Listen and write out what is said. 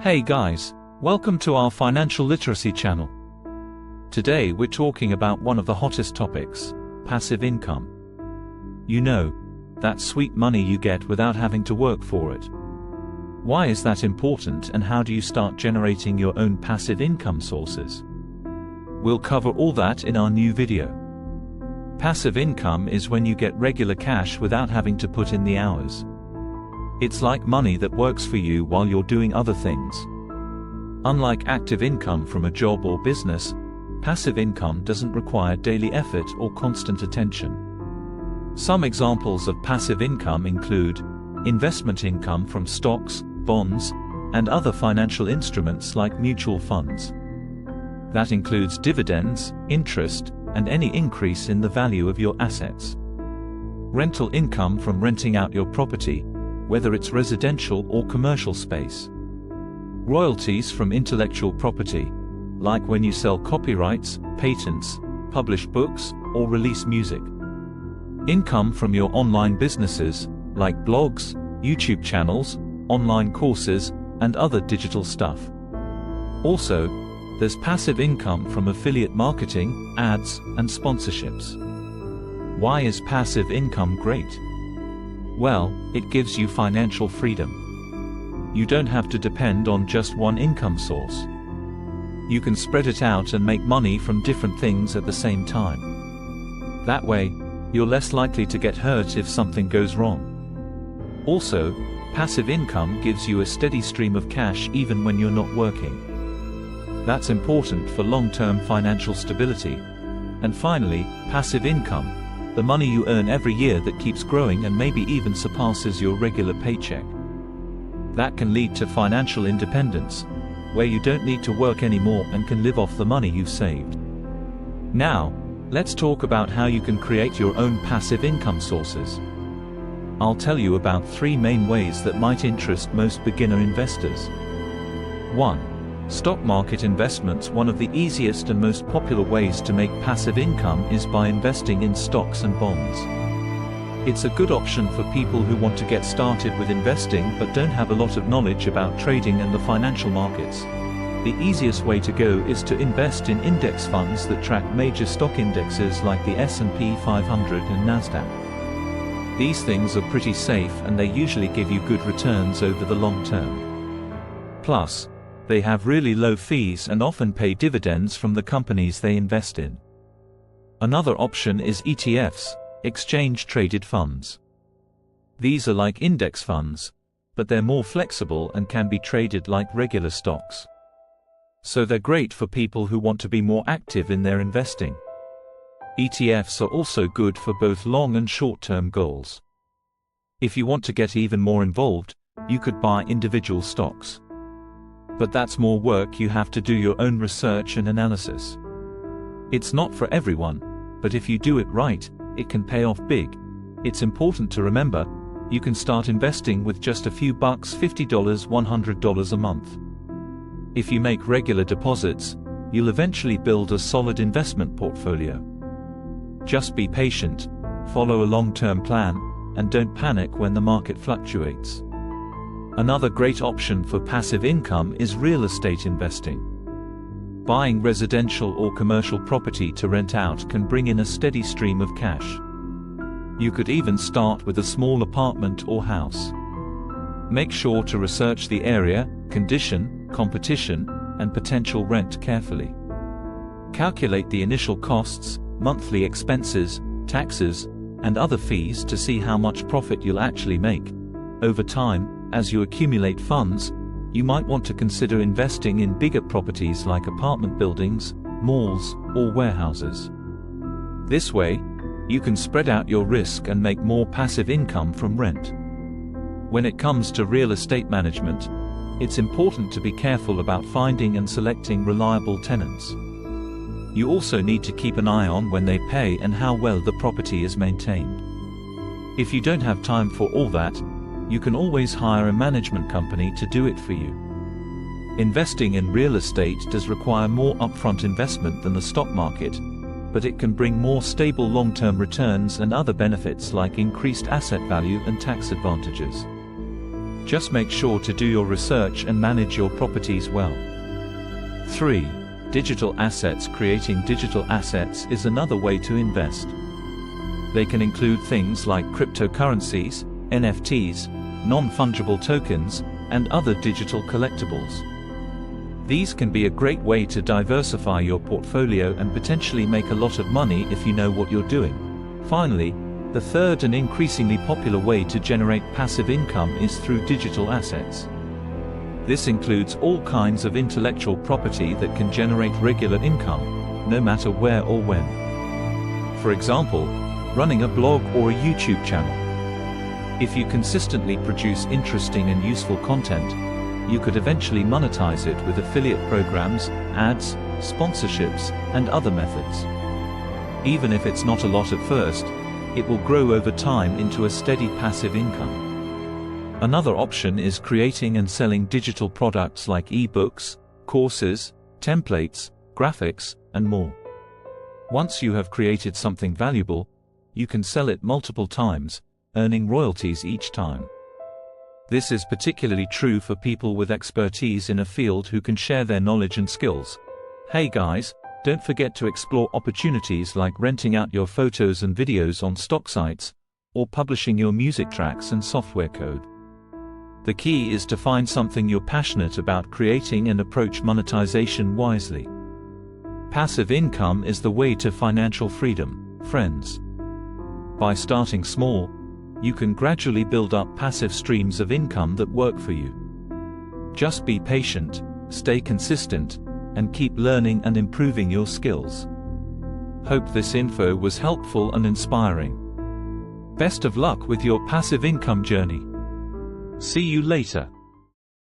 Hey guys, welcome to our financial literacy channel. Today we're talking about one of the hottest topics, passive income. You know, that sweet money you get without having to work for it. Why is that important, and how do you start generating your own passive income sources? We'll cover all that in our new video. Passive income is when you get regular cash without having to put in the hours. It's like money that works for you while you're doing other things. Unlike active income from a job or business, passive income doesn't require daily effort or constant attention. Some examples of passive income include investment income from stocks, bonds, and other financial instruments like mutual funds. That includes dividends, interest, and any increase in the value of your assets. Rental income from renting out your property, whether it's residential or commercial space. Royalties from intellectual property, like when you sell copyrights, patents, publish books, or release music. Income from your online businesses, like blogs, YouTube channels, online courses, and other digital stuff. Also, there's passive income from affiliate marketing, ads, and sponsorships. Why is passive income great? Well, it gives you financial freedom. You don't have to depend on just one income source. You can spread it out and make money from different things at the same time. That way, you're less likely to get hurt if something goes wrong. Also, passive income gives you a steady stream of cash even when you're not working. That's important for long-term financial stability. And finally, passive income. The money you earn every year that keeps growing and maybe even surpasses your regular paycheck. That can lead to financial independence, where you don't need to work anymore and can live off the money you've saved. Now, let's talk about how you can create your own passive income sources. I'll tell you about 3 main ways that might interest most beginner investors. 1. Stock market investments. One of the easiest and most popular ways to make passive income is by investing in stocks and bonds. It's a good option for people who want to get started with investing but don't have a lot of knowledge about trading and the financial markets. The easiest way to go is to invest in index funds that track major stock indexes like the S&P 500 and Nasdaq. These things are pretty safe and they usually give you good returns over the long term. Plus, they have really low fees and often pay dividends from the companies they invest in. Another option is ETFs, exchange-traded funds. These are like index funds, but they're more flexible and can be traded like regular stocks. So they're great for people who want to be more active in their investing. ETFs are also good for both long and short-term goals. If you want to get even more involved, you could buy individual stocks. But that's more work. You have to do your own research and analysis. It's not for everyone, but if you do it right, it can pay off big. It's important to remember, you can start investing with just a few bucks, $50, $100 a month. If you make regular deposits, you'll eventually build a solid investment portfolio. Just be patient, follow a long-term plan, and don't panic when the market fluctuates. Another great option for passive income is real estate investing. Buying residential or commercial property to rent out can bring in a steady stream of cash. You could even start with a small apartment or house. Make sure to research the area, condition, competition, and potential rent carefully. Calculate the initial costs, monthly expenses, taxes, and other fees to see how much profit you'll actually make. Over time, as you accumulate funds, you might want to consider investing in bigger properties like apartment buildings, malls, or warehouses. This way, you can spread out your risk and make more passive income from rent. When it comes to real estate management, it's important to be careful about finding and selecting reliable tenants. You also need to keep an eye on when they pay and how well the property is maintained. If you don't have time for all that, you can always hire a management company to do it for you. Investing in real estate does require more upfront investment than the stock market, but it can bring more stable long-term returns and other benefits like increased asset value and tax advantages. Just make sure to do your research and manage your properties well. 3. Digital assets. Creating digital assets is another way to invest. They can include things like cryptocurrencies, NFTs, non-fungible tokens, and other digital collectibles. These can be a great way to diversify your portfolio and potentially make a lot of money if you know what you're doing. Finally, the third and increasingly popular way to generate passive income is through digital assets. This includes all kinds of intellectual property that can generate regular income, no matter where or when. For example, running a blog or a YouTube channel. If you consistently produce interesting and useful content, you could eventually monetize it with affiliate programs, ads, sponsorships, and other methods. Even if it's not a lot at first, it will grow over time into a steady passive income. Another option is creating and selling digital products like ebooks, courses, templates, graphics, and more. Once you have created something valuable, you can sell it multiple times, earning royalties each time. This is particularly true for people with expertise in a field who can share their knowledge and skills. Hey guys, don't forget to explore opportunities like renting out your photos and videos on stock sites, or publishing your music tracks and software code. The key is to find something you're passionate about creating and approach monetization wisely. Passive income is the way to financial freedom, friends. By starting small, you can gradually build up passive streams of income that work for you. Just be patient, stay consistent, and keep learning and improving your skills. Hope this info was helpful and inspiring. Best of luck with your passive income journey. See you later.